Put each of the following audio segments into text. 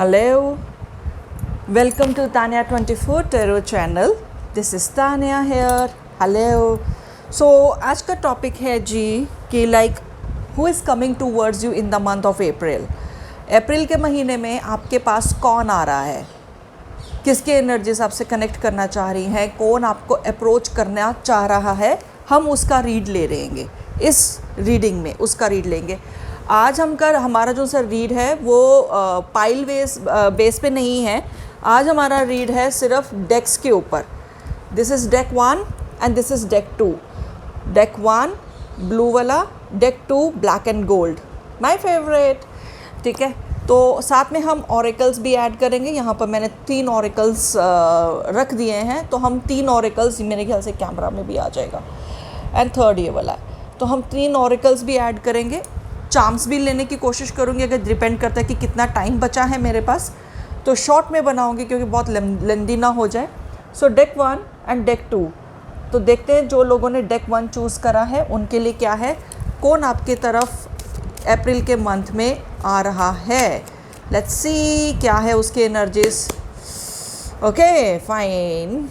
Hello, welcome to Tanya 24 Tarot channel. This is Tanya here. Hello. So आज का topic है जी कि who is coming towards you in the month of April. अप्रैल के महीने में आपके पास कौन आ रहा है, किसके एनर्जीज आपसे कनेक्ट करना चाह रही हैं, कौन आपको अप्रोच करना चाह रहा है, हम उसका रीड ले लेंगे। इस रीडिंग में उसका रीड लेंगे। आज हमारा जो सा रीड है वो पाइल बेस पे नहीं है। आज हमारा रीड है सिर्फ डेक्स के ऊपर। This is deck 1 and this is deck 2। Deck 1 blue वाला, deck 2 black and gold, my favourite. ठीक है, तो साथ में हम ऑरेकल्स भी ऐड करेंगे। यहाँ पर मैंने 3 ऑरेकल्स रख दिए हैं, तो हम 3 ऑरेकल्स, मेरे ख्याल से कैमरा में भी आ जाएगा, एंड थर्ड ये वाला है, तो हम 3 ऑरेकल्स भी ऐड करेंगे। चार्म्स भी लेने की कोशिश करूँगी, अगर डिपेंड करता है कि कितना टाइम बचा है मेरे पास, तो शॉर्ट में बनाऊँगी क्योंकि बहुत लेंदी ना हो जाए। सो डेक 1 एंड डेक 2, तो देखते हैं जो लोगों ने डेक 1 चूज़ करा है उनके लिए क्या है, कौन आपकी तरफ अप्रैल के मंथ में आ रहा है। लेट्स सी क्या है उसके energies. Okay fine.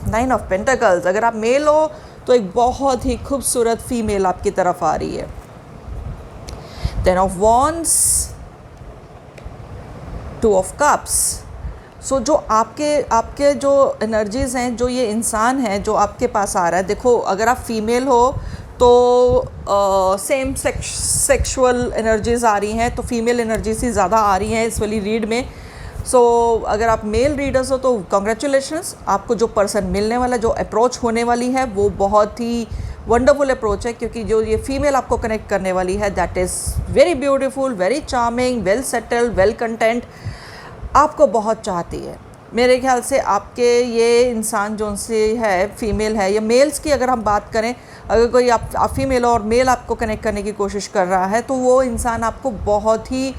9 of pentacles. अगर आप मेल हो तो एक बहुत ही खूबसूरत फीमेल आपकी तरफ आ रही है। 10 ऑफ वॉन्ड्स, 2 ऑफ कप्स। सो जो आपके जो एनर्जीज़ हैं, जो ये इंसान है जो आपके पास आ रहा है, देखो अगर आप फीमेल हो तो सेम सेक्सुअल एनर्जीज़ आ रही हैं, तो फीमेल एनर्जीज ही ज़्यादा आ रही हैं इस वाली रीड में। सो अगर आप मेल रीडर्स हो तो कॉन्ग्रेचुलेशंस, आपको जो पर्सन मिलने वाला, जो अप्रोच होने वाली है वो बहुत ही वंडरफुल अप्रोच है, क्योंकि जो ये फीमेल आपको कनेक्ट करने वाली है that is very beautiful, very charming, well settled, well content, आपको बहुत चाहती है। मेरे ख्याल से आपके ये इंसान जो से है, फीमेल है या मेल्स की अगर हम बात करें, अगर कोई आप फीमेल और मेल आपको कनेक्ट करने की कोशिश कर रहा है तो वो इंसान आपको बहुत ही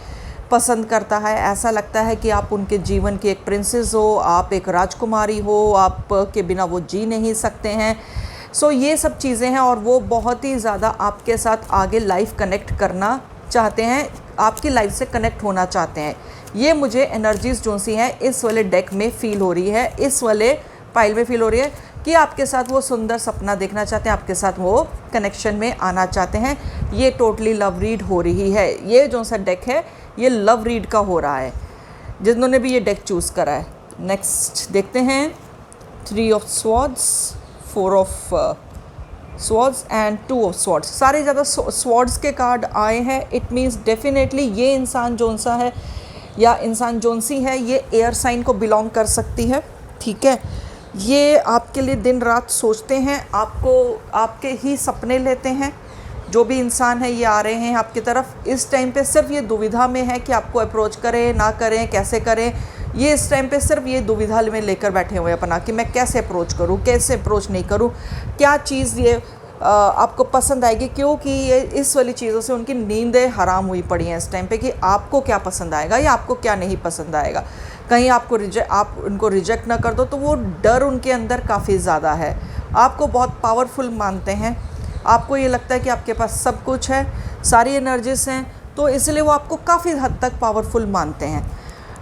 पसंद करता है। ऐसा लगता है कि आप उनके जीवन की एक प्रिंसेस हो, आप एक राजकुमारी हो, आप के बिना वो जी नहीं सकते हैं। सो ये सब चीज़ें हैं, और वो बहुत ही ज़्यादा आपके साथ आगे लाइफ कनेक्ट करना चाहते हैं, आपकी लाइफ से कनेक्ट होना चाहते हैं। ये मुझे एनर्जीज जो सी हैं इस वाले डेक में फ़ील हो रही है, इस वाले पाइल में फ़ील हो रही है कि आपके साथ वो सुंदर सपना देखना चाहते हैं, आपके साथ वो कनेक्शन में आना चाहते हैं। ये टोटली लव रीड हो रही है। ये जो सा डेक है ये लव रीड का हो रहा है, जिन्होंने भी ये डेक चूज़ करा है। नेक्स्ट देखते हैं 3 of swords, 4 of swords and 2 of swords. सारे ज़्यादा स्वॉर्ड्स के कार्ड आए हैं। इट मीन्स डेफिनेटली ये इंसान जोन सा है या इंसान जोन सी है, ये एयर साइन को बिलोंग कर सकती है। ठीक है, ये आपके लिए दिन रात सोचते हैं, आपके ही सपने लेते हैं। जो भी इंसान है ये आ रहे हैं आपकी तरफ। इस टाइम पे सिर्फ ये दुविधा में है कि आपको अप्रोच करें ना करें, कैसे करें। ये इस टाइम पे सिर्फ ये दुविधा में लेकर बैठे हुए अपना कि मैं कैसे अप्रोच करूं, कैसे अप्रोच नहीं करूं, क्या चीज़ ये आपको पसंद आएगी, क्योंकि ये इस वाली चीज़ों से उनकी नींदें हराम हुई पड़ी हैं इस टाइम पे कि आपको क्या पसंद आएगा या आपको क्या नहीं पसंद आएगा। कहीं आप उनको रिजेक्ट ना कर दो, तो वो डर उनके अंदर काफ़ी ज़्यादा है। आपको बहुत पावरफुल मानते हैं, आपको ये लगता है कि आपके पास सब कुछ है, सारी एनर्जीज हैं, तो इसलिए वो आपको काफ़ी हद तक पावरफुल मानते हैं।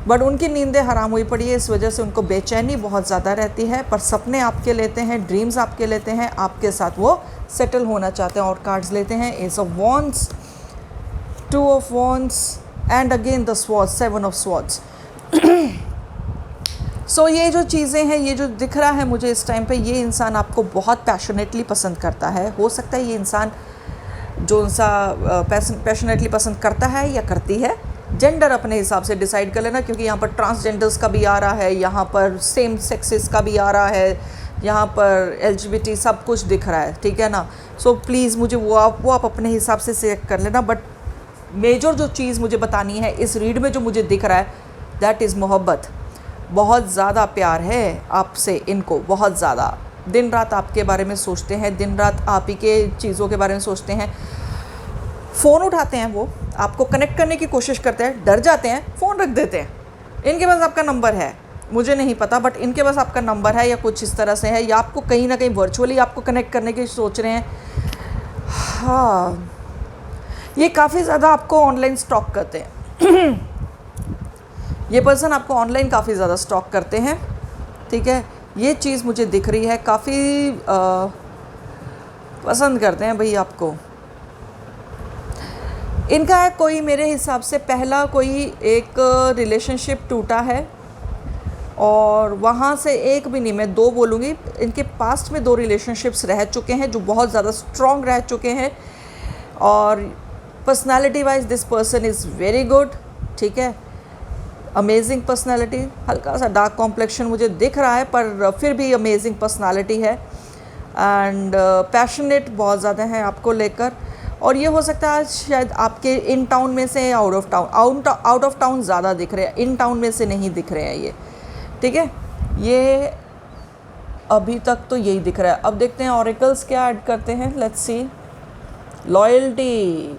बट उनकी नींदें हराम हुई पड़ी है, इस वजह से उनको बेचैनी बहुत ज़्यादा रहती है। पर सपने आपके लेते हैं, ड्रीम्स आपके लेते हैं, आपके साथ वो सेटल होना चाहते हैं। और कार्ड्स लेते हैं ace of wands, 2 of wands and again the swords, 7 of swords. So ये जो चीज़ें हैं, ये जो दिख रहा है मुझे इस टाइम पे, ये इंसान आपको बहुत पैशनेटली पसंद करता है। हो सकता है ये इंसान जो सा पैशनेटली पसंद करता है या करती है, जेंडर अपने हिसाब से डिसाइड कर लेना, क्योंकि यहाँ पर ट्रांसजेंडर्स का भी आ रहा है, यहाँ पर सेम सेक्सेस का भी आ रहा है, यहाँ पर LGBT सब कुछ दिख रहा है। ठीक है ना। सो प्लीज़ मुझे वो आप अपने हिसाब से सिलेक्ट कर लेना। बट मेजर जो चीज़ मुझे बतानी है इस रीड में, जो मुझे दिख रहा है दैट इज़ मोहब्बत। बहुत ज़्यादा प्यार है आपसे इनको, बहुत ज़्यादा। दिन रात आपके बारे में सोचते हैं, दिन रात आप ही के चीज़ों के बारे में सोचते हैं। फ़ोन उठाते हैं, वो आपको कनेक्ट करने की कोशिश करते हैं, डर जाते हैं, फ़ोन रख देते हैं। इनके पास आपका नंबर है, मुझे नहीं पता, बट इनके पास आपका नंबर है या कुछ इस तरह से है, या आपको कहीं ना कहीं वर्चुअली आपको कनेक्ट करने की सोच रहे हैं। हाँ, ये काफ़ी ज़्यादा आपको ऑनलाइन स्टॉक करते हैं। ये पर्सन आपको ऑनलाइन काफ़ी ज़्यादा स्टॉक करते हैं, ठीक है। ये चीज़ मुझे दिख रही है, काफ़ी पसंद करते हैं भाई आपको। इनका है कोई, मेरे हिसाब से पहला कोई एक रिलेशनशिप टूटा है, और वहाँ से एक भी नहीं, मैं दो बोलूँगी। इनके पास्ट में दो रिलेशनशिप्स रह चुके हैं जो बहुत ज़्यादा स्ट्रॉन्ग रह चुके हैं, और personality wise this person is very good, ठीक है। अमेजिंग पर्सनालिटी, हल्का सा डार्क कॉम्प्लेक्शन मुझे दिख रहा है, पर फिर भी अमेजिंग पर्सनालिटी है, एंड पैशनेट बहुत ज़्यादा हैं आपको लेकर। और ये हो सकता है शायद आपके इन टाउन में से, out of town, out of town ज़्यादा दिख रहे हैं, इन टाउन में से नहीं दिख रहे हैं ये, ठीक है। ये अभी तक तो यही दिख रहा है। अब देखते हैं ऑरेकल्स क्या ऐड करते हैं, let's see. Loyalty,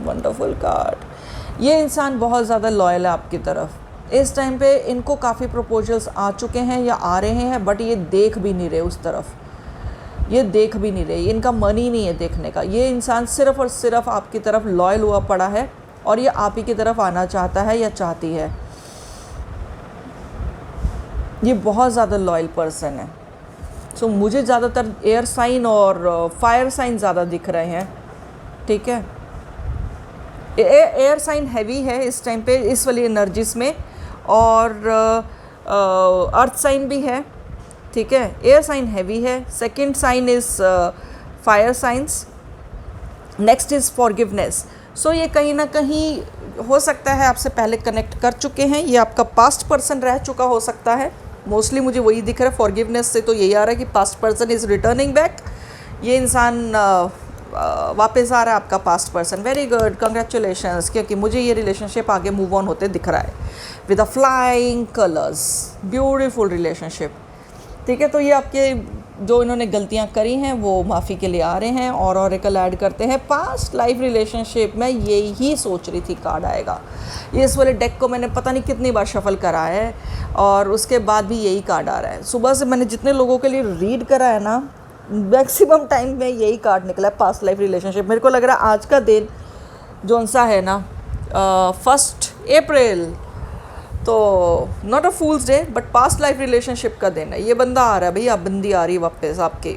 wonderful card. ये इंसान बहुत ज़्यादा लॉयल है आपकी तरफ। इस टाइम पे इनको काफ़ी प्रपोजल्स आ चुके हैं या आ रहे हैं, बट ये देख भी नहीं रहे उस तरफ, ये देख भी नहीं रहे, इनका मन ही नहीं है देखने का। ये इंसान सिर्फ़ और सिर्फ आपकी तरफ लॉयल हुआ पड़ा है, और ये आप ही की तरफ आना चाहता है या चाहती है। ये बहुत ज़्यादा लॉयल पर्सन है। सो मुझे ज़्यादातर एयर साइन और फायर साइन ज़्यादा दिख रहे हैं, ठीक है। एयर साइन हैवी है इस टाइम पे इस वाली एनर्जीज में, और अर्थ साइन भी है, ठीक है। एयर साइन हैवी है, second sign is fire science, next is forgiveness. So ये कहीं ना कहीं हो सकता है आपसे पहले कनेक्ट कर चुके हैं, ये आपका पास्ट पर्सन रह चुका हो सकता है। मोस्टली मुझे वही दिख रहा है, फॉरगिवनेस से तो यही आ रहा है कि past person is returning back. ये इंसान वापस आ रहा है, आपका past person. Very good, congratulations, क्योंकि मुझे ये रिलेशनशिप आगे मूव ऑन होते दिख रहा है with a flying colours, beautiful relationship, ठीक है। तो ये आपके जो इन्होंने गलतियां करी हैं वो माफ़ी के लिए आ रहे हैं, और ऑरेकल ऐड करते हैं पास्ट लाइफ रिलेशनशिप। मैं यही सोच रही थी कार्ड आएगा, ये इस वाले डेक को मैंने पता नहीं कितनी बार शफल करा है, और उसके बाद भी यही कार्ड आ रहा है। सुबह से मैंने जितने लोगों के लिए रीड करा है ना, मैक्सिमम टाइम में यही कार्ड निकला है, पास्ट लाइफ रिलेशनशिप। मेरे को लग रहा है आज का दिन जो सा है ना, 1 अप्रैल, तो not a fools day but past life relationship का दिन है। ये बंदा आ रहा है भैया, बंदी आ रही है वापस आपके,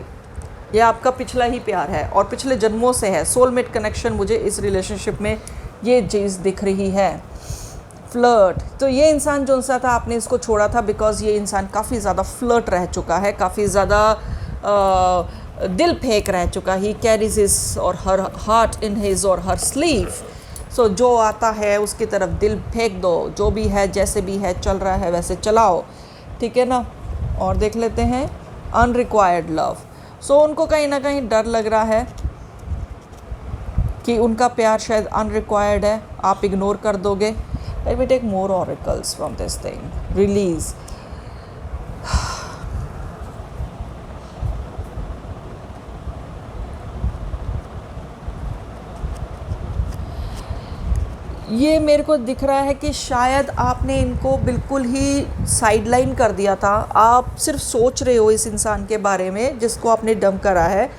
ये आपका पिछला ही प्यार है और पिछले जन्मों से है। सोलमेट कनेक्शन मुझे इस रिलेशनशिप में ये चीज़ दिख रही है। फ्लर्ट, तो ये इंसान जो सा था आपने इसको छोड़ा था बिकॉज ये इंसान काफ़ी ज़्यादा फ्लर्ट रह चुका है, काफ़ी ज़्यादा दिल फेंक रह चुका। ही कैरीज हिज और हर हार्ट इन हिज और हर स्लीव। सो जो आता है उसकी तरफ दिल फेंक दो, जो भी है जैसे भी है चल रहा है वैसे चलाओ, ठीक है ना। और देख लेते हैं अनरिक्वायर्ड लव। सो उनको कहीं ना कहीं डर लग रहा है कि उनका प्यार शायद अनरिक्वायर्ड है, आप इग्नोर कर दोगे। Let me take more oracles from this thing. Release, ये मेरे को दिख रहा है कि शायद आपने इनको बिल्कुल ही साइडलाइन कर दिया था। आप सिर्फ सोच रहे हो इस इंसान के बारे में जिसको आपने डंप करा है।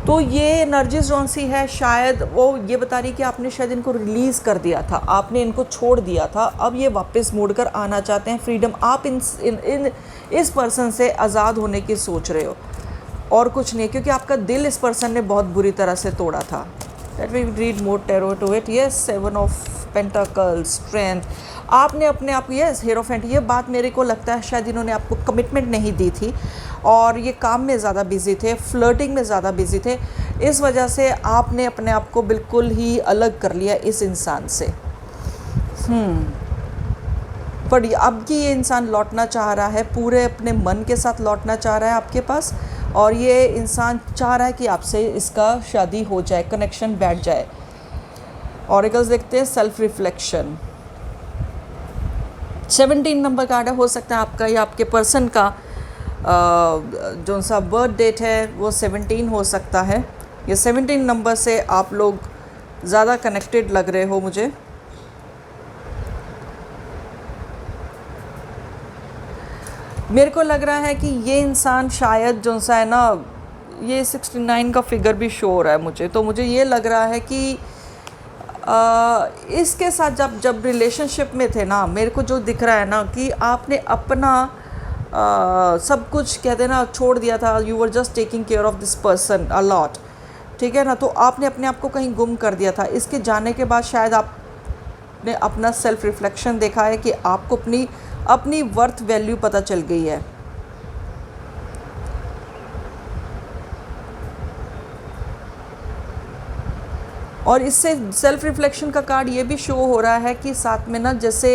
तो ये एनर्जीज जौन सी है, शायद वो ये बता रही कि आपने शायद इनको रिलीज़ कर दिया था, आपने इनको छोड़ दिया था। अब ये वापस मुड़कर आना चाहते हैं, फ्रीडम। आप इस पर्सन से आज़ाद होने की सोच रहे हो और कुछ नहीं, क्योंकि आपका दिल इस पर्सन ने बहुत बुरी तरह से तोड़ा था। Let me read more tarot to it. Yes, 7 of Pentacles, strength. आपने अपने आप, yes, Hierophant, ये बात मेरे को लगता है शायद इन्होंने आपको कमिटमेंट नहीं दी थी और ये काम में ज़्यादा बिजी थे, फ्लर्टिंग में ज़्यादा बिजी थे। इस वजह से आपने अपने आप को बिल्कुल ही अलग कर लिया इस इंसान से। पर अब कि ये इंसान लौटना चाह रहा है, पूरे अपने मन के साथ लौटना चाह रहा है आपके पास, और ये इंसान चाह रहा है कि आपसे इसका शादी हो जाए, कनेक्शन बैठ जाए। ऑरेकल्स देखते हैं, सेल्फ रिफ्लेक्शन। 17 नंबर कार्ड है, हो सकता है आपका या आपके पर्सन का जो सा बर्थ डेट है वो 17 हो सकता है। ये 17 नंबर से आप लोग ज़्यादा कनेक्टेड लग रहे हो मुझे। मेरे को लग रहा है कि ये इंसान शायद जो सा है ना, ये 69 का फिगर भी शो हो रहा है मुझे, तो मुझे ये लग रहा है कि इसके साथ जब जब रिलेशनशिप में थे ना, मेरे को जो दिख रहा है ना कि आपने अपना सब कुछ कहते हैं ना छोड़ दिया था। You were just taking care of this person a lot, ठीक है ना। तो आपने अपने आप को कहीं गुम कर दिया था। इसके जाने के बाद शायद आपने अपना सेल्फ रिफ्लेक्शन देखा है कि आपको अपनी वर्थ वैल्यू पता चल गई है। और इससे सेल्फ रिफ्लेक्शन का कार्ड ये भी शो हो रहा है कि साथ में ना, जैसे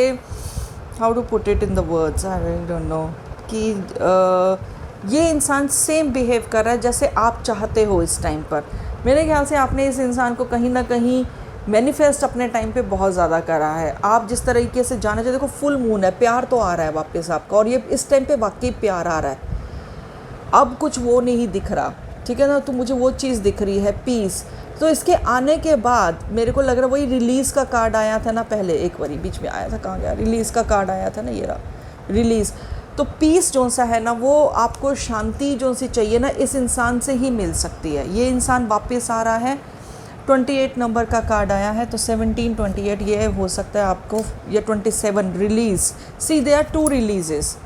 how to put it in the words, I don't know, कि ये इंसान सेम बिहेव कर रहा है जैसे आप चाहते हो इस टाइम पर। मेरे ख्याल से आपने इस इंसान को कहीं ना कहीं मैनिफेस्ट अपने टाइम पे बहुत ज़्यादा करा है। आप जिस तरीके से जाना चाहते, देखो फुल मून है, प्यार तो आ रहा है वापस आपका, और ये इस टाइम पे वाकई प्यार आ रहा है। अब कुछ वो नहीं दिख रहा, ठीक है ना। तो मुझे वो चीज़ दिख रही है, पीस। तो इसके आने के बाद मेरे को लग रहा है वही रिलीज़ का कार्ड आया था ना पहले, एक बारी बीच में आया था, कहाँ गया, रिलीज़ का कार्ड आया था ना, ये रहा रिलीज़। तो पीस जो सा है ना, वो आपको शांति जो सी चाहिए ना, इस इंसान से ही मिल सकती है। ये इंसान वापस आ रहा है। 28 नंबर का कार्ड आया है, तो 17, 28 ये हो सकता है आपको, या 27 release. See they are 2 releases,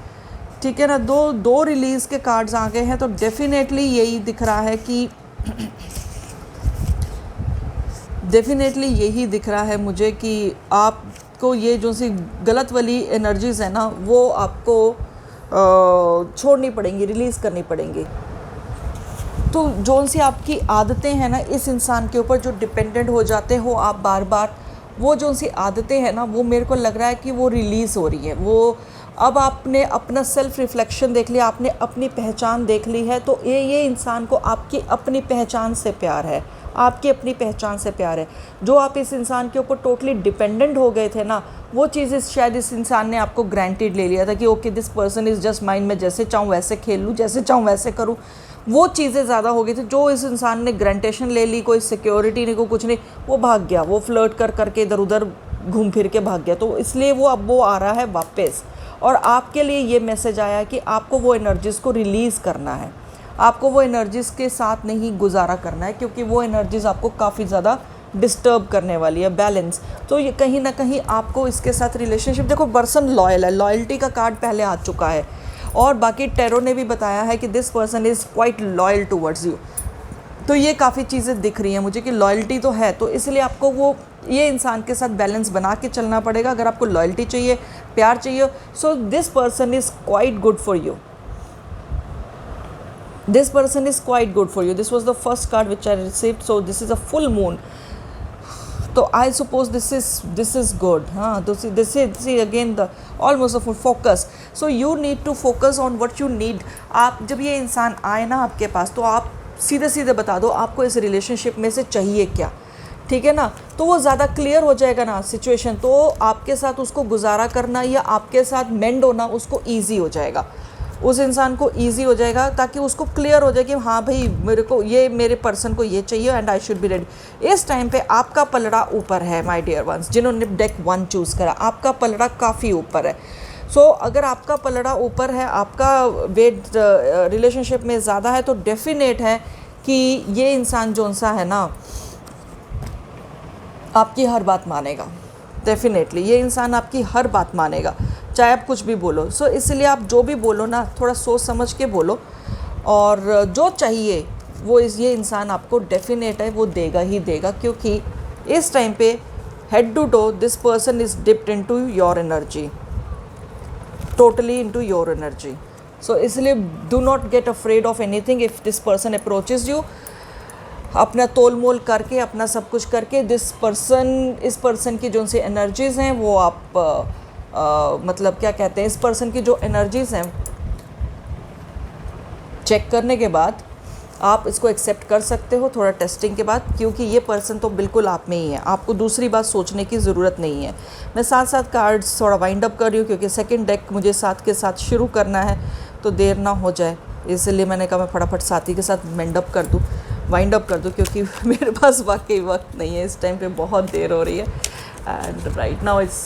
ठीक है ना। दो रिलीज़ के कार्ड्स आ गए हैं। तो डेफिनेटली यही दिख रहा है कि डेफिनेटली यही दिख रहा है मुझे कि आपको ये जो सी गलत वाली एनर्जीज़ है ना, वो आपको छोड़नी पड़ेंगी, रिलीज़ करनी पड़ेंगी। तो जो सी आपकी आदतें हैं ना, इस इंसान के ऊपर जो डिपेंडेंट हो जाते हो आप बार बार, वो जो सी आदतें हैं ना, वो मेरे को लग रहा है कि वो रिलीज़ हो रही है। वो अब आपने अपना सेल्फ रिफ्लेक्शन देख लिया, आपने अपनी पहचान देख ली है। तो ये इंसान को आपकी अपनी पहचान से प्यार है, आपकी अपनी पहचान से प्यार है। जो आप इस इंसान के ऊपर टोटली डिपेंडेंट हो गए थे ना, वो चीज़ शायद इस इंसान ने आपको ग्रांटेड ले लिया था कि okay this person is just mind, मैं जैसे चाहूँ वैसे खेल लूँ, जैसे चाहूँ वैसे करूँ। वो चीज़ें ज़्यादा हो गई थी। जो इस इंसान ने ग्रांटेशन ले ली, कोई सिक्योरिटी नहीं, को कुछ नहीं, वो भाग गया, वो फ्लर्ट कर करके इधर उधर घूम फिर के भाग गया। तो इसलिए वो अब वो आ रहा है वापस। और आपके लिए ये मैसेज आया कि आपको वो एनर्जीज़ को रिलीज़ करना है, आपको वो एनर्जीज़ के साथ नहीं गुजारा करना है, क्योंकि वो एनर्जीज़ आपको काफ़ी ज़्यादा डिस्टर्ब करने वाली है, बैलेंस। तो ये कहीं ना कहीं आपको इसके साथ रिलेशनशिप, देखो पर्सन लॉयल है, लॉयल्टी का कार्ड पहले आ चुका है। और बाकी टैरो ने भी बताया है कि this person is quite loyal towards you. तो ये काफ़ी चीज़ें दिख रही हैं मुझे कि लॉयल्टी तो है। तो इसलिए आपको वो ये इंसान के साथ बैलेंस बना के चलना पड़ेगा। अगर आपको लॉयल्टी चाहिए, प्यार चाहिए, so this person is quite good for you, this person is quite good for you. This was the first card which I received, so this is a full moon. तो I suppose this is good. हाँ, this is again the almost a full focus. So you need to focus on what you need. आप जब ये इंसान आए ना आपके पास, तो आप सीधे सीधे बता दो आपको इस रिलेशनशिप में से चाहिए क्या, ठीक है ना। तो वो ज़्यादा क्लियर हो जाएगा ना सिचुएशन, तो आपके साथ उसको गुजारा करना या आपके साथ मेंड होना उसको ईजी हो जाएगा, उस इंसान को ईजी हो जाएगा, ताकि उसको क्लियर हो जाए कि हाँ भाई मेरे को ये, मेरे पर्सन को ये चाहिए and I should be ready. इस टाइम पे आपका पलड़ा ऊपर है माय डियर वंस, जिन्होंने डेक 1 चूज़ करा, आपका पलड़ा काफ़ी ऊपर है। सो अगर आपका पलड़ा ऊपर है, आपका वेट रिलेशनशिप में ज़्यादा है, तो डेफिनेट है कि ये इंसान जो सा है ना, आपकी हर बात मानेगा। डेफिनेटली ये इंसान आपकी हर बात मानेगा, चाहे आप कुछ भी बोलो। सो इसलिए आप जो भी बोलो ना, थोड़ा सोच समझ के बोलो, और जो चाहिए वो ये इंसान आपको डेफिनेट है वो देगा ही देगा, क्योंकि इस टाइम पे head to toe this person is dipped into your energy, totally into your energy. So इसलिए do not get afraid of anything if this person approaches you. अपना तोल मोल करके, अपना सब कुछ करके, इस पर्सन की जो सी एनर्जीज़ हैं वो आप मतलब क्या कहते हैं, इस पर्सन की जो एनर्जीज़ हैं चेक करने के बाद आप इसको एक्सेप्ट कर सकते हो, थोड़ा टेस्टिंग के बाद, क्योंकि ये पर्सन तो बिल्कुल आप में ही है, आपको दूसरी बात सोचने की ज़रूरत नहीं है। मैं साथ साथ कार्ड्स थोड़ा वाइंड अप कर रही हूँ, क्योंकि सेकंड डेक मुझे साथ के साथ शुरू करना है, तो देर ना हो जाए, इसलिए मैंने कहा मैं फटाफट साथी के साथ वाइंड अप कर दूँ, क्योंकि मेरे पास वाकई वक्त नहीं है, इस टाइम पे बहुत देर हो रही है and right now it's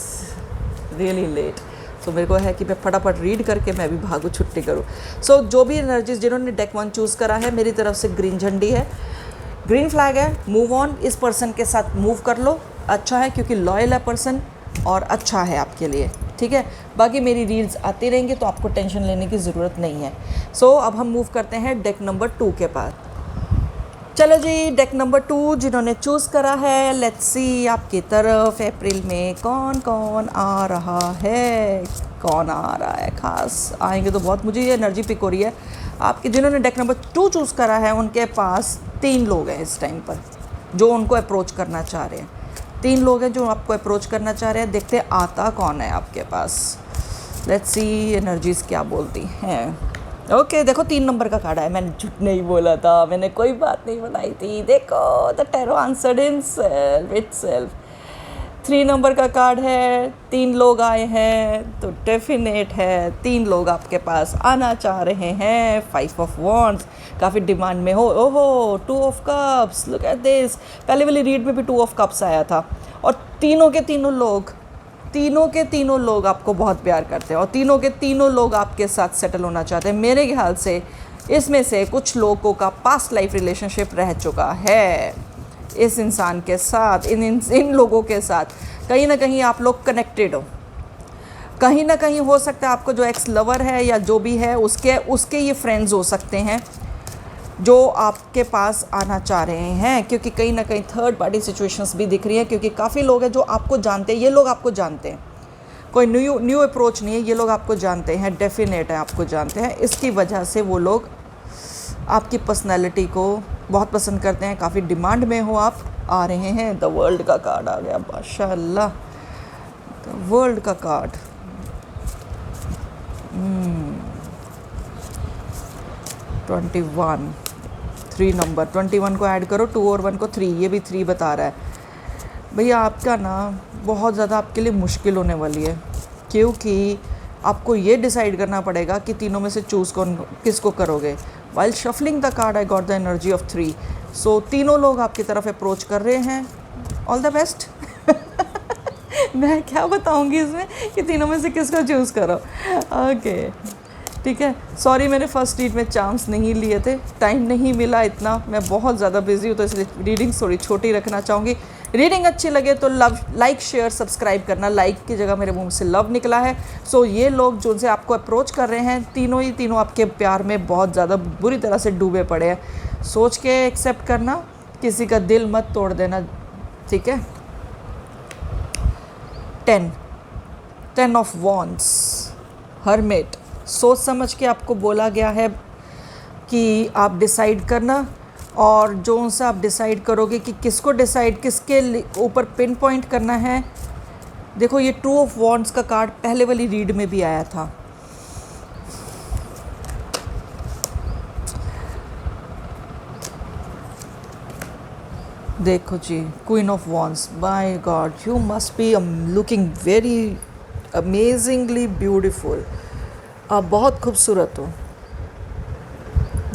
really late. तो मेरे को है कि मैं फटाफट रीड करके मैं भी भागू, छुट्टी करूँ। सो जो भी एनर्जीज जिन्होंने डेक 1 चूज़ करा है, मेरी तरफ से ग्रीन झंडी है। ग्रीन फ्लैग है, मूव ऑन, इस पर्सन के साथ मूव कर लो, अच्छा है क्योंकि लॉयल है पर्सन और अच्छा है आपके लिए, ठीक है। बाकी मेरी रील्स आती रहेंगी तो आपको टेंशन लेने की ज़रूरत नहीं है। सो अब हम मूव करते हैं डेक नंबर 2 के पास। चलो जी, डेक नंबर 2 जिन्होंने चूज़ करा है, लेट्स सी आपकी तरफ अप्रैल में कौन कौन आ रहा है, कौन आ रहा है। खास आएंगे तो बहुत, मुझे ये एनर्जी पिक हो रही है आपके जिन्होंने डेक नंबर 2 चूज़ करा है। उनके पास 3 लोग हैं इस टाइम पर जो उनको अप्रोच करना चाह रहे हैं। 3 लोग हैं जो आपको अप्रोच करना चाह रहे हैं। देखते हैं आता कौन है आपके पास। लेट्स सी एनर्जीज क्या बोलती हैं। ओके, देखो 3 नंबर का कार्ड है। मैंने झूठ नहीं बोला था, मैंने कोई बात नहीं बनाई थी। देखो the tarot answered itself. 3 number का कार्ड है, 3 लोग आए हैं तो डेफिनेट है 3 लोग आपके पास आना चाह रहे हैं। 5 ऑफ वॉन्ड्स काफ़ी डिमांड में हो। ओहो, 2 of cups, look at this. पहले वाली रीड में भी 2 ऑफ कप्स आया था और तीनों के तीनों लोग आपको बहुत प्यार करते हैं और तीनों के तीनों लोग आपके साथ सेटल होना चाहते हैं। मेरे ख्याल से इसमें से कुछ लोगों का पास्ट लाइफ रिलेशनशिप रह चुका है इस इंसान के साथ, इन लोगों के साथ। कहीं ना कहीं आप लोग कनेक्टेड हो, कहीं ना कहीं हो सकता है आपको जो एक्स लवर है या जो भी है उसके ये फ्रेंड्स हो सकते हैं जो आपके पास आना चाह रहे हैं, क्योंकि कहीं ना कहीं थर्ड पार्टी सिचुएशंस भी दिख रही है। क्योंकि काफ़ी लोग हैं जो आपको जानते हैं, ये लोग आपको जानते हैं, कोई न्यू अप्रोच नहीं है, ये लोग आपको जानते हैं, डेफिनेट है आपको जानते हैं। इसकी वजह से वो लोग आपकी पर्सनैलिटी को बहुत पसंद करते हैं, काफ़ी डिमांड में हो आप, आ रहे हैं। द वर्ल्ड का कार्ड आ गया, माशाल्लाह, द वर्ल्ड का कार्ड। 21, 3 नंबर, 21 को ऐड करो, 2 और 1 को 3, ये भी 3 बता रहा है। भैया आपका ना बहुत ज़्यादा आपके लिए मुश्किल होने वाली है, क्योंकि आपको ये डिसाइड करना पड़ेगा कि तीनों में से चूज़ किसको करोगे। While shuffling the card I got the energy of 3। सो तीनों लोग आपकी तरफ अप्रोच कर रहे हैं। All the best. मैं क्या बताऊंगी इसमें कि तीनों में से किसको चूज़ करो। ओके, ठीक है। सॉरी मैंने फर्स्ट रीड में चांस नहीं लिए थे, टाइम नहीं मिला इतना, मैं बहुत ज़्यादा बिजी हूँ तो इसलिए रीडिंग थोड़ी छोटी रखना चाहूँगी। रीडिंग अच्छी लगे तो लाइक शेयर सब्सक्राइब करना। लाइक की जगह मेरे मुंह से लव निकला है। सो ये लोग जो उनसे आपको अप्रोच कर रहे हैं, तीनों आपके प्यार में बहुत ज़्यादा बुरी तरह से डूबे पड़े हैं। सोच के एक्सेप्ट करना, किसी का दिल मत तोड़ देना, ठीक है। 10 ऑफ वॉन्ड्स, हर्मिट। सोच समझ के आपको बोला गया है कि आप डिसाइड करना, और जो उनसे आप डिसाइड करोगे कि किसके ऊपर पिन पॉइंट करना है। देखो ये 2 ऑफ वॉन्ड्स का कार्ड पहले वाली रीड में भी आया था। देखो जी, queen of wands, my god, you must be looking very amazingly beautiful. आप बहुत खूबसूरत हो।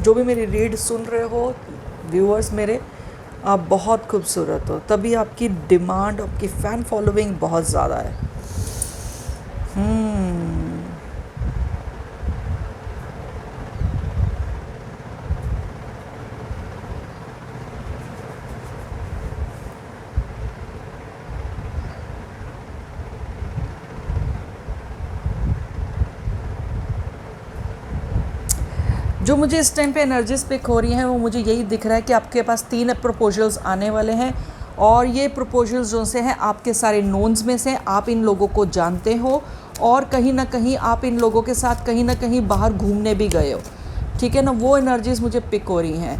जो भी मेरी रीड सुन रहे हो व्यूअर्स मेरे, आप बहुत खूबसूरत हो, तभी आपकी डिमांड, आपकी फ़ैन फॉलोइंग बहुत ज़्यादा है। जो मुझे इस टाइम पे एनर्जीज पिक हो रही हैं वो मुझे यही दिख रहा है कि आपके पास 3 प्रपोजल्स आने वाले हैं, और ये प्रपोजल्स जो से हैं आपके सारे नोन्स में से, आप इन लोगों को जानते हो और कहीं ना कहीं आप इन लोगों के साथ कहीं ना कहीं बाहर घूमने भी गए हो, ठीक है ना। वो एनर्जीज मुझे पिक हो रही हैं।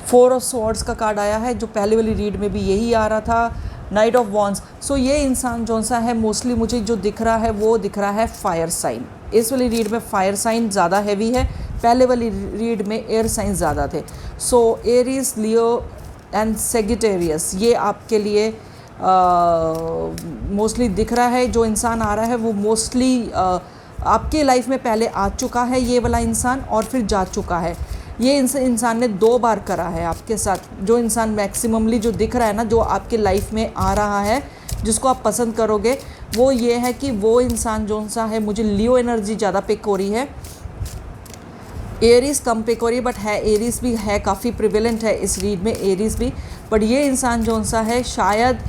4 ऑफ स्वॉर्ड्स का कार्ड आया है, जो पहले वाली रीड में भी यही आ रहा था। Night of wands. सो ये इंसान जो सा है, मोस्टली मुझे जो दिख रहा है वो दिख रहा है फायर साइन। इस वाली रीड में फायर साइन ज़्यादा हैवी है, पहले वाली रीड में एयर साइन ज़्यादा थे। सो एरीज, लियो एंड सेगिटेरियस, ये आपके लिए मोस्टली दिख रहा है। जो इंसान आ रहा है वो मोस्टली आपके लाइफ में पहले आ चुका है ये वाला इंसान, और फिर जा चुका है। ये इंसान ने 2 बार करा है आपके साथ। जो इंसान मैक्सिममली जो दिख रहा है ना, जो आपके लाइफ में आ रहा है, जिसको आप पसंद करोगे, वो ये है कि वो इंसान जो सा है, मुझे लियो एनर्जी ज़्यादा पिक हो रही है। एरीज कम पिक हो रही है, बट है एरीज भी है, काफ़ी प्रिवेलेंट है इस रीड में एरीज भी। बट ये इंसान जो सा है शायद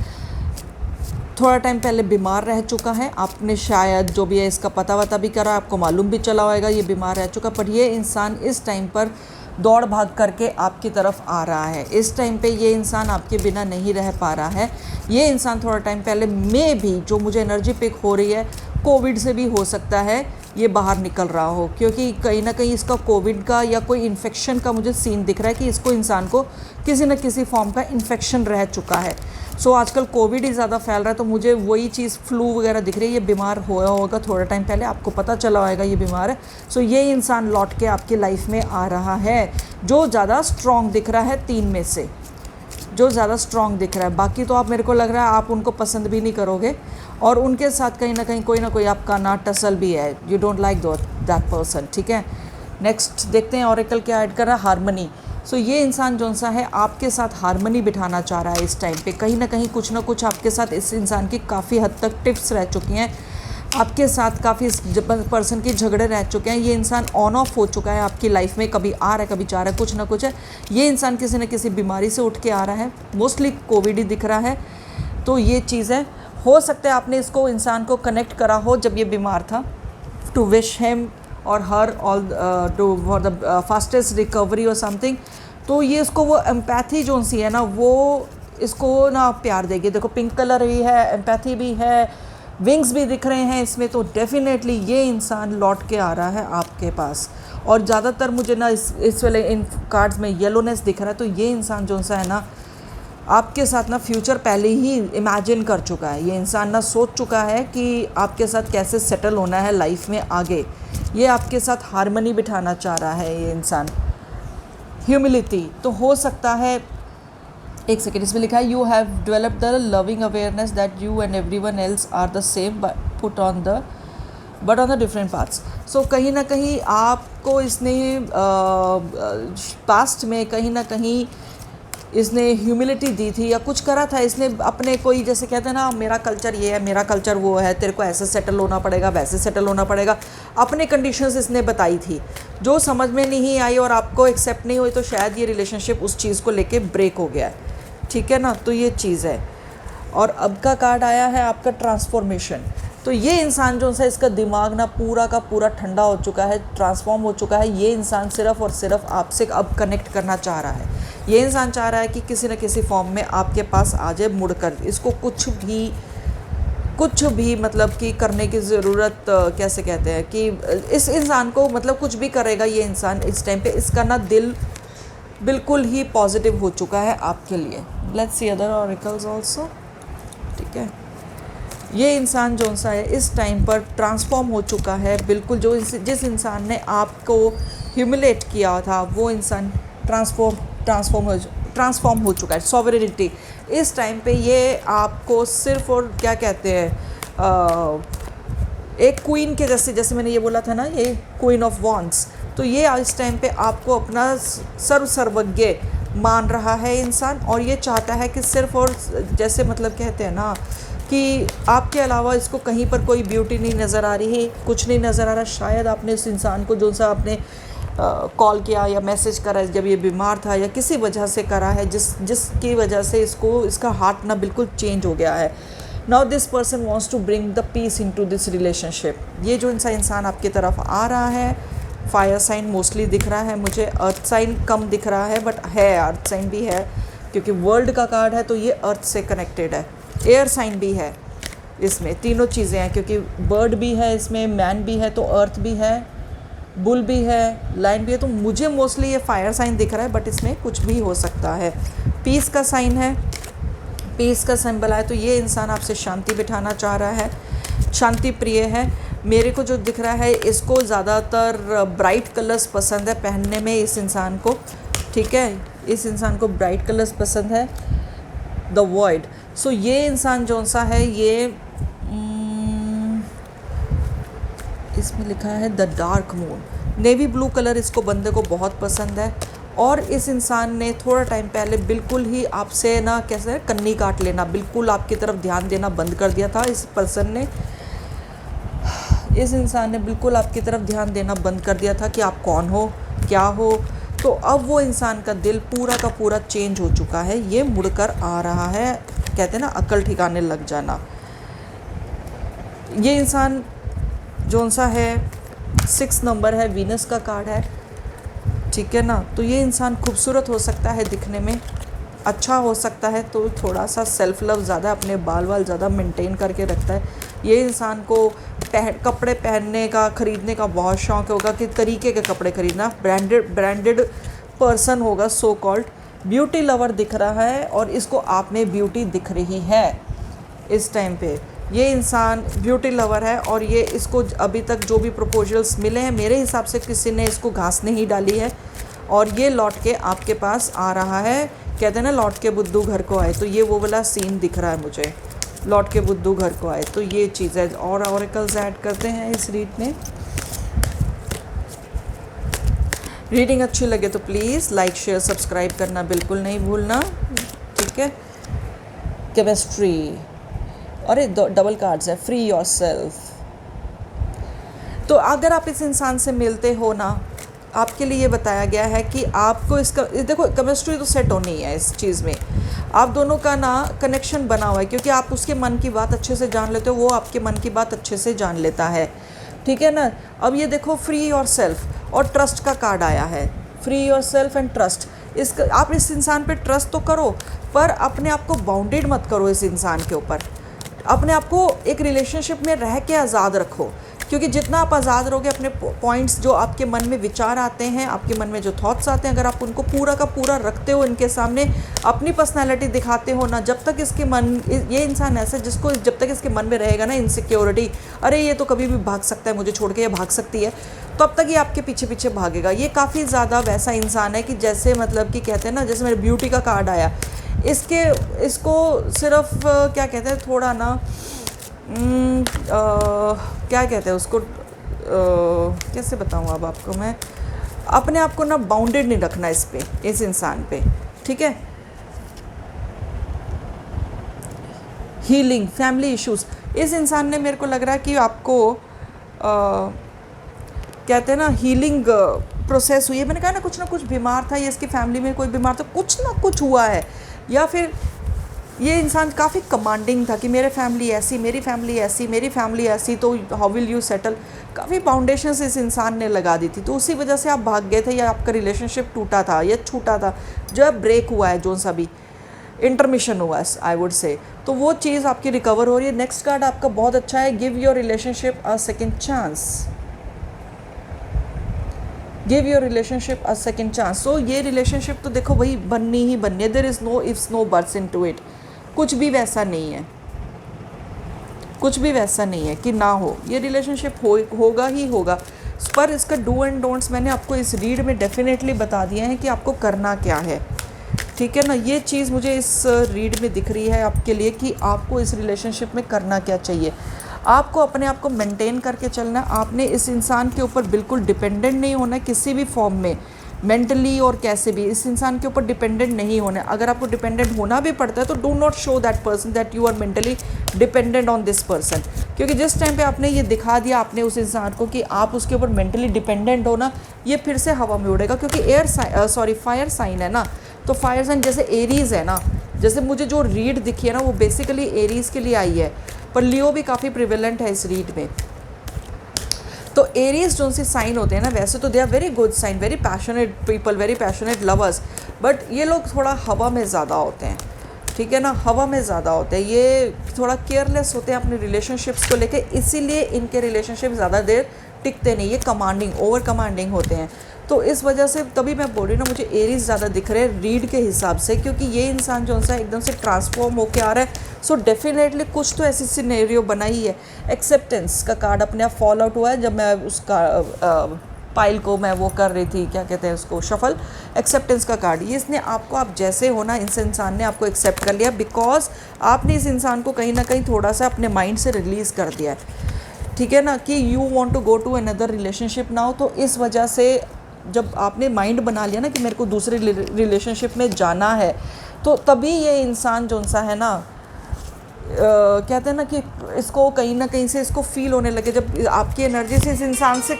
थोड़ा टाइम पहले बीमार रह चुका है, आपने शायद जो भी है इसका पता वता भी करा, आपको मालूम भी चला होगा ये बीमार रह चुका। पर ये इंसान इस टाइम पर दौड़ भाग करके आपकी तरफ आ रहा है। इस टाइम पे ये इंसान आपके बिना नहीं रह पा रहा है। ये इंसान थोड़ा टाइम पहले में भी, जो मुझे एनर्जी पिक हो रही है, कोविड से भी हो सकता है ये बाहर निकल रहा हो, क्योंकि कहीं ना कहीं इसका कोविड का या कोई इन्फेक्शन का मुझे सीन दिख रहा है कि इसको इंसान को किसी न किसी फॉर्म का इन्फेक्शन रह चुका है। सो आजकल कोविड ही ज़्यादा फैल रहा है, तो मुझे वही चीज़ फ्लू वगैरह दिख रही है। ये बीमार हुआ होगा थोड़ा टाइम पहले, आपको पता चला होगा ये बीमार है। सो ये इंसान लौट के आपकी लाइफ में आ रहा है, जो ज़्यादा स्ट्रॉन्ग दिख रहा है 3 में से, जो ज़्यादा स्ट्रॉन्ग दिख रहा है। बाकी तो आप, मेरे को लग रहा है आप उनको पसंद भी नहीं करोगे, और उनके साथ कहीं ना कोई आपका ना टसल भी है। You don't like that person, ठीक है। नेक्स्ट देखते हैं ऑरेकल क्या ऐड कर रहा है, हारमनी। सो ये इंसान जो सा है आपके साथ हारमनी बिठाना चाह रहा है इस टाइम पे। कहीं ना कहीं कुछ ना कुछ आपके साथ इस इंसान की काफ़ी हद तक टिप्स रह चुकी हैं, आपके साथ काफ़ी पर्सन के झगड़े रह चुके हैं। ये इंसान ऑन ऑफ हो चुका है आपकी लाइफ में, कभी आ रहा है कभी जा रहा है, कुछ ना कुछ है। ये इंसान किसी न किसी बीमारी से उठ के आ रहा है, मोस्टली कोविड ही दिख रहा है। तो ये चीज़ है, हो सकता है आपने इसको इंसान को कनेक्ट करा हो जब ये बीमार था, टू विश हिम और her all to for the fastest recovery और समथिंग। तो ये इसको वो एम्पैथी जो सी है ना, वो इसको ना प्यार देगी। देखो पिंक कलर भी है, एम्पैथी भी है, विंग्स भी दिख रहे हैं इसमें। तो डेफिनेटली ये इंसान लौट के आ रहा है आपके पास। और ज़्यादातर मुझे ना इस वाले इन कार्ड्स में येलोनेस दिख रहा है। तो ये इंसान जो सा है ना आपके साथ ना फ्यूचर पहले ही इमेजिन कर चुका है। ये इंसान ना सोच चुका है कि आपके साथ कैसे सेटल होना है लाइफ में आगे। ये आपके साथ हारमनी बिठाना चाह रहा है ये इंसान। ह्यूमिलिटी तो हो सकता है, एक सेकेंड, इसमें लिखा है you have developed the loving awareness that you and everyone else are the same put on the but on the different paths. So कहीं ना कहीं आपको इसने पास्ट में कहीं ना कहीं इसने ह्यूमिलिटी दी थी या कुछ करा था इसने अपने, कोई जैसे कहते हैं ना मेरा कल्चर ये है, मेरा कल्चर वो है, तेरे को ऐसे सेटल होना पड़ेगा, वैसे सेटल होना पड़ेगा। अपने कंडीशंस इसने बताई थी जो समझ में नहीं आई और आपको एक्सेप्ट नहीं हुई, तो शायद ये रिलेशनशिप उस चीज़ को लेके ब्रेक हो गया है, ठीक है ना। तो ये चीज़ है। और अब का कार्ड आया है आपका ट्रांसफॉर्मेशन। तो ये इंसान जो सा, इसका दिमाग ना पूरा का पूरा ठंडा हो चुका है, ट्रांसफॉर्म हो चुका है। ये इंसान सिर्फ़ और सिर्फ आपसे अब कनेक्ट करना चाह रहा है। ये इंसान चाह रहा है कि किसी न किसी फॉर्म में आपके पास आ जाए मुड़कर। इसको कुछ भी मतलब कि करने की ज़रूरत, कैसे कहते हैं कि इस इंसान को मतलब कुछ भी करेगा ये इंसान इस टाइम पे। इसका ना दिल बिल्कुल ही पॉजिटिव हो चुका है आपके लिए। Let's see other oracles also, ठीक है। ये इंसान जो सा है इस टाइम पर ट्रांसफॉर्म हो चुका है बिल्कुल। जिस इंसान ने आपको ह्यूमिलेट किया था वो इंसान ट्रांसफॉर्म हो चुका है। सॉवरेनिटी इस टाइम पे ये आपको सिर्फ और क्या कहते हैं एक क्वीन के जैसे मैंने ये बोला था ना, ये क्वीन ऑफ वॉन्ड्स। तो ये इस टाइम पे आपको अपना सर्वज्ञ मान रहा है इंसान, और ये चाहता है कि सिर्फ और जैसे मतलब कहते हैं ना कि आपके अलावा इसको कहीं पर कोई ब्यूटी नहीं नज़र आ रही है, कुछ नहीं नज़र आ रहा। शायद आपने उस इंसान को जो सा आपने कॉल किया या मैसेज करा जब ये बीमार था, या किसी वजह से करा है जिसकी वजह से इसका हार्ट ना बिल्कुल चेंज हो गया है। Now this person wants to bring the peace into this relationship. ये जो इंसान आपकी तरफ आ रहा है, फायर साइन मोस्टली दिख रहा है मुझे, अर्थ साइन कम दिख रहा है, बट है अर्थ साइन भी है क्योंकि वर्ल्ड का कार्ड है तो ये अर्थ से कनेक्टेड है। एयर साइन भी है इसमें, तीनों चीज़ें हैं क्योंकि बर्ड भी है इसमें, मैन भी है, तो अर्थ भी है, बुल भी है, लाइन भी है। तो मुझे मोस्टली ये फायर साइन दिख रहा है, बट इसमें कुछ भी हो सकता है। पीस का साइन है, पीस का सिंबल है। तो ये इंसान आपसे शांति बिठाना चाह रहा है, शांति प्रिय है। मेरे को जो दिख रहा है इसको ज़्यादातर ब्राइट कलर्स पसंद है पहनने में इस इंसान को, ठीक है। इस इंसान को ब्राइट कलर्स पसंद है। The void. सो ये इंसान जो सा है ये इसमें लिखा है the dark moon. Navy blue colour इसको बंदे को बहुत पसंद है, और इस इंसान ने थोड़ा टाइम पहले बिल्कुल ही आपसे ना कैसे कन्नी काट लेना, बिल्कुल आपकी तरफ ध्यान देना बंद कर दिया था। इस इंसान ने बिल्कुल आपकी तरफ ध्यान देना बंद कर दिया था कि आप कौन हो, क्या हो, तो अब वो इंसान का दिल पूरा का पूरा चेंज हो चुका है, ये मुड़कर आ रहा है, कहते हैं ना अक्ल ठिकाने लग जाना। ये इंसान जौन सा है 6 नंबर है, वीनस का कार्ड है, ठीक है ना। तो ये इंसान खूबसूरत हो सकता है, दिखने में अच्छा हो सकता है, तो थोड़ा सा सेल्फ़ लव ज़्यादा, अपने बाल ज़्यादा मेंटेन करके रखता है। ये इंसान को कपड़े पहनने का, ख़रीदने का बहुत शौक़ होगा, कि तरीके के कपड़े ख़रीदना, ब्रांडेड पर्सन होगा, सो कॉल्ड ब्यूटी लवर दिख रहा है, और इसको आप में ब्यूटी दिख रही है इस टाइम पे। ये इंसान ब्यूटी लवर है, और ये इसको अभी तक जो भी प्रपोजल्स मिले हैं, मेरे हिसाब से किसी ने इसको घास नहीं डाली है, और ये लौट के आपके पास आ रहा है। कहते हैं ना लौट के बुद्धू घर को आए, तो ये वो वाला सीन दिख रहा है मुझे, लौट के बुद्धू घर को आए, तो ये चीज़ है। और ऑरेकल्स ऐड करते हैं इस रीड में। रीडिंग अच्छी लगे तो प्लीज़ लाइक शेयर सब्सक्राइब करना बिल्कुल नहीं भूलना, ठीक है। केमिस्ट्री, अरे डबल कार्ड्स है, फ्री योरसेल्फ। तो अगर आप इस इंसान से मिलते हो ना, आपके लिए ये बताया गया है कि आपको इसका, देखो केमिस्ट्री तो सेट होनी है इस चीज़ में, आप दोनों का ना कनेक्शन बना हुआ है, क्योंकि आप उसके मन की बात अच्छे से जान लेते हो, वो आपके मन की बात अच्छे से जान लेता है, ठीक है ना। अब ये देखो फ्री योरसेल्फ और ट्रस्ट का कार्ड आया है, फ्री योरसेल्फ एंड ट्रस्ट। इसका आप इस इंसान पे ट्रस्ट तो करो, पर अपने आप को बाउंडेड मत करो इस इंसान के ऊपर। अपने आप को एक रिलेशनशिप में रह के आज़ाद रखो, क्योंकि जितना आप आज़ाद रहोगे, अपने पॉइंट्स जो आपके मन में विचार आते हैं, आपके मन में जो थॉट्स आते हैं, अगर आप उनको पूरा का पूरा रखते हो इनके सामने, अपनी पर्सनैलिटी दिखाते हो ना, जब तक इसके मन, ये इंसान ऐसा जिसको जब तक इसके मन में रहेगा ना इनसिक्योरिटी, अरे ये तो कभी भी भाग सकता है मुझे छोड़ के, ये भाग सकती है, तब तक ये आपके पीछे पीछे भागेगा। ये काफ़ी ज़्यादा वैसा इंसान है कि जैसे मतलब कि कहते हैं ना, जैसे मेरे ब्यूटी का कार्ड आया, इसको सिर्फ क्या कहते हैं, थोड़ा ना क्या कहते हैं उसको, कैसे बताऊँ अब आपको मैं, अपने आप को ना बाउंडेड नहीं रखना इस इंसान पे, ठीक है। हीलिंग, फैमिली इश्यूज़, इस इंसान ने, मेरे को लग रहा है कि आपको कहते हैं ना हीलिंग प्रोसेस हुई है। मैंने कहा ना कुछ बीमार था, या इसकी फैमिली में कोई बीमार था, कुछ ना कुछ हुआ है, या फिर ये इंसान काफ़ी कमांडिंग था कि मेरी फैमिली ऐसी, मेरी फैमिली ऐसी, मेरी फैमिली ऐसी, तो हाउ विल यू सेटल। काफ़ी फाउंडेशंस इस इंसान ने लगा दी थी, तो उसी वजह से आप भाग गए थे, या आपका रिलेशनशिप टूटा था या छूटा था, जो है ब्रेक हुआ है, जो सा भी इंटरमिशन हुआ है आई वुड से, तो वो चीज़ आपकी रिकवर हो रही है। नेक्स्ट कार्ड आपका बहुत अच्छा है, give your relationship a second chance, give your relationship a second chance. So ये रिलेशनशिप तो देखो भाई बननी ही बननी है, there is no ifs no buts into it, कुछ भी वैसा नहीं है, कुछ भी वैसा नहीं है कि ना हो, ये रिलेशनशिप होगा ही होगा। पर इसका डू एंड डोंट्स मैंने आपको इस रीड में डेफिनेटली बता दिए हैं कि आपको करना क्या है, ठीक है ना। ये चीज़ मुझे इस रीड में दिख रही है आपके लिए कि आपको इस रिलेशनशिप में करना क्या चाहिए। आपको अपने आप को मेंटेन करके चलना, आपने इस इंसान के ऊपर बिल्कुल डिपेंडेंट नहीं होना किसी भी फॉर्म में, मेंटली और कैसे भी इस इंसान के ऊपर डिपेंडेंट नहीं होना। अगर आपको डिपेंडेंट होना भी पड़ता है तो do not show that person that you are mentally dependent on this person, क्योंकि जिस टाइम पे आपने ये दिखा दिया आपने उस इंसान को कि आप उसके ऊपर मेंटली डिपेंडेंट हो ना, ये फिर से हवा में उड़ेगा, क्योंकि फायर साइन है ना, तो फायर साइन जैसे एरीज़ है ना, जैसे मुझे जो रीड दिखी है ना वो बेसिकली एरीज़ के लिए आई है, पर लियो भी काफ़ी प्रिवेलेंट है इस रीड में। तो एरीज जो सी साइन होते हैं ना, वैसे तो they are very good sign, very passionate people, very passionate lovers, but ये लोग थोड़ा हवा में ज़्यादा होते हैं, ठीक है ना, हवा में ज़्यादा होते हैं, ये थोड़ा केयरलेस होते हैं अपने रिलेशनशिप्स को लेके, इसीलिए इनके रिलेशनशिप ज़्यादा देर टिकते नहीं, ये कमांडिंग, ओवर कमांडिंग होते हैं। तो इस वजह से तभी मैं बोल रही हूँ ना, मुझे एरीज ज़्यादा दिख रहे हैं रीड के हिसाब से, क्योंकि ये इंसान जो सा एकदम से ट्रांसफॉर्म होके आ रहा है। सो डेफिनेटली कुछ तो ऐसी सिनेरियो बनाई है। एक्सेप्टेंस का कार्ड अपने आप फॉल आउट हुआ है, जब मैं उसका पाइल को मैं वो कर रही थी, क्या कहते हैं उसको, शफल। एक्सेप्टेंस का कार्ड, ये इसने आपको, आप जैसे हो ना, इस इंसान ने आपको एक्सेप्ट कर लिया, बिकॉज आपने इस इंसान को कहीं ना कहीं थोड़ा सा अपने माइंड से रिलीज़ कर दिया है, ठीक है ना, कि you want to go to another relationship now. तो इस वजह से जब आपने माइंड बना लिया ना कि मेरे को दूसरे रिलेशनशिप में जाना है, तो तभी ये इंसान जो सा है ना, कहते हैं ना कि इसको कहीं ना कहीं से इसको फील होने लगे, जब आपकी एनर्जी से इस इंसान से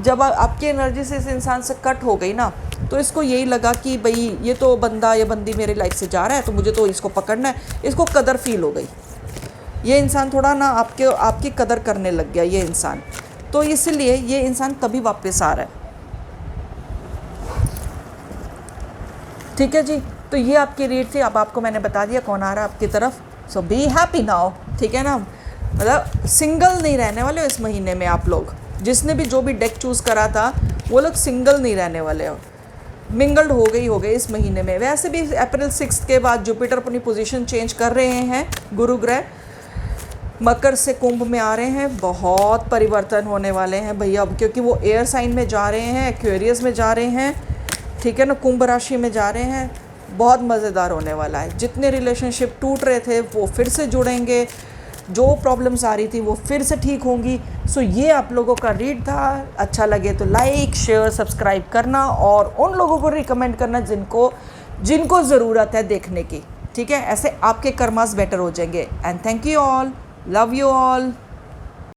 जब आपकी एनर्जी से इस इंसान से कट हो गई ना, तो इसको यही लगा कि भाई ये तो बंदा या बंदी मेरी लाइफ से जा रहा है, तो मुझे तो इसको पकड़ना है। इसको कदर फील हो गई, ये इंसान थोड़ा ना आपकी कदर करने लग गया ये इंसान, तो इसलिए ये इंसान तभी वापस आ रहा है। ठीक है जी, तो ये आपकी रीड थी। अब आपको मैंने बता दिया कौन आ रहा है आपकी तरफ। सो बी हैप्पी नाउ, ठीक है ना। मतलब सिंगल नहीं रहने वाले हो इस महीने में आप लोग। जिसने भी जो भी डेक चूज़ करा था वो लोग सिंगल नहीं रहने वाले हो, मिंगल्ड हो गए इस महीने में। वैसे भी अप्रैल 6 के बाद जुपिटर अपनी पोजीशन चेंज कर रहे हैं, गुरु ग्रह मकर से कुंभ में आ रहे हैं। बहुत परिवर्तन होने वाले हैं भैया, अब क्योंकि वो एयर साइन में जा रहे हैं, एक्वेरियस में जा रहे हैं, ठीक है ना, कुंभ राशि में जा रहे हैं। बहुत मज़ेदार होने वाला है। जितने रिलेशनशिप टूट रहे थे वो फिर से जुड़ेंगे, जो प्रॉब्लम्स आ रही थी वो फिर से ठीक होंगी। सो ये आप लोगों का रीड था। अच्छा लगे तो लाइक शेयर सब्सक्राइब करना और उन लोगों को रिकमेंड करना जिनको ज़रूरत है देखने की, ठीक है। ऐसे आपके कर्मास बेटर हो जाएंगे। And thank you all, love you all.